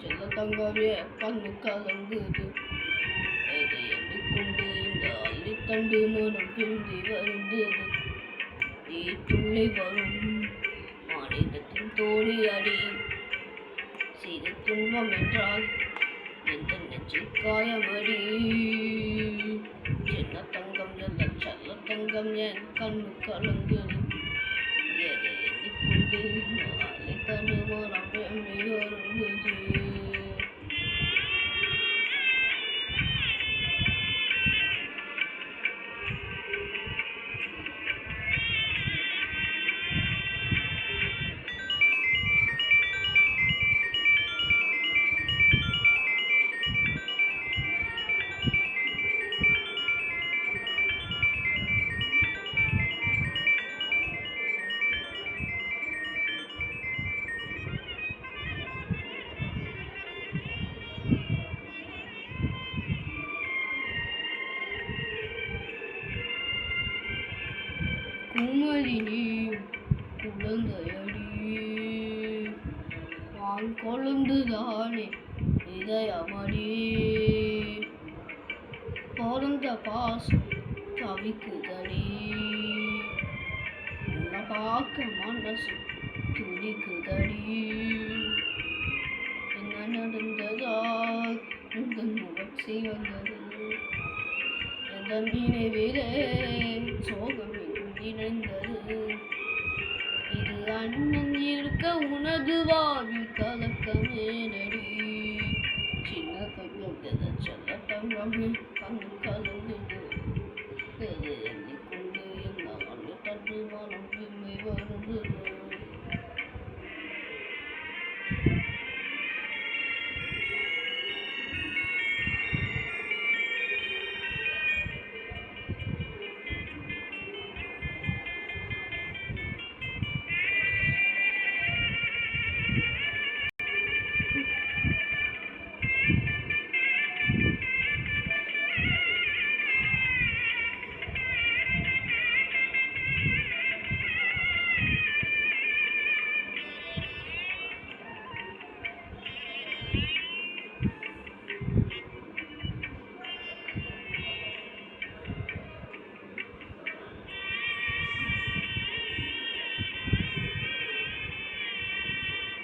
செல்ல தங்கமே கண்ணு கலங்குது. எதை எண்ணிக்கொண்டு இந்த அள்ளித்தண்டு மனம் பிந்தி வருந்தது. நீ துள்ளி வரும் மாநிலத்தின் தோழி அடி. சிறு துன்பம் என்றால் எந்த நெஞ்சில் காயமடி. சின்ன தங்கம் எல்ல செல்ல தங்கம் என் கண்ணு கலங்குது. எதை எண்ணிக்கொண்டு இந்த அள்ளித்தண்டு மனம் பிந்தி வருந்தது. குமரினி குழந்தையடி நான் கொழுந்துதானே இதயமடி. பிறந்த பாசம் தவிக்குதடி. உன்னை பார்க்க மனசு துடிக்குதடி. என்ன நடந்ததால் இந்த முகர்ச்சி வந்தது. எந்த நினைவிலே சோகம் இணைந்தது. இது அண்ணன் இருக்க உனது வாழ்வில் கலக்கமே நடி. சின்ன தங்கம் எதை செல்ல தங்கமே கண்ணு கலங்குது. எதை எண்ணிக்கொண்டு என்ன அண்ணு தண்டு மனம் பின்மை வருந்தது.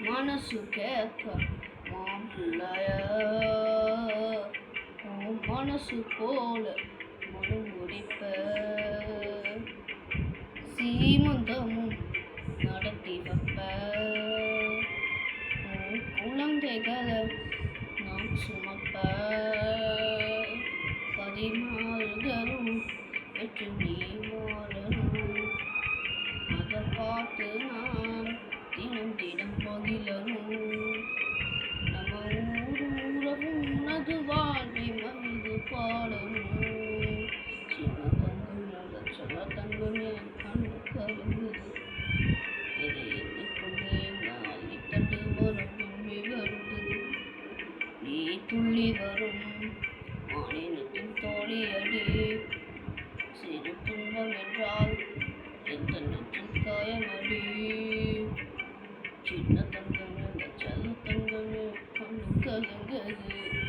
மனசு கேட்க மாப்பிள்ளைய மனசு போல மனம் முடிப்ப. சீமந்தமும் நடத்தி வைப்ப. குழந்தைகளை நான் சுமப்ப. 14 வெற்றி நீ வாழணும். அதை பார்த்து நான் தினம் தினம் மகிழணும். நம்ம ஊரவும் உனது வாழ்வை மகிழ்ந்து பாடணும். சின்ன தங்கம் சொல்ல தங்கம் என் கண்ணு கலங்குது. இதை எண்ணிக்கொண்டே நான் அள்ளித்தண்டு மனம் பின்பி வருந்தது. நீ துள்ளி வரும் மாநிலத்தின் தோழி அடி. சிறு துன்பம் என்றால் எந்த நெஞ்சில் காயமடி. சின்ன தங்கம் செல்ல தங்கமே கண்ணு கலங்குது.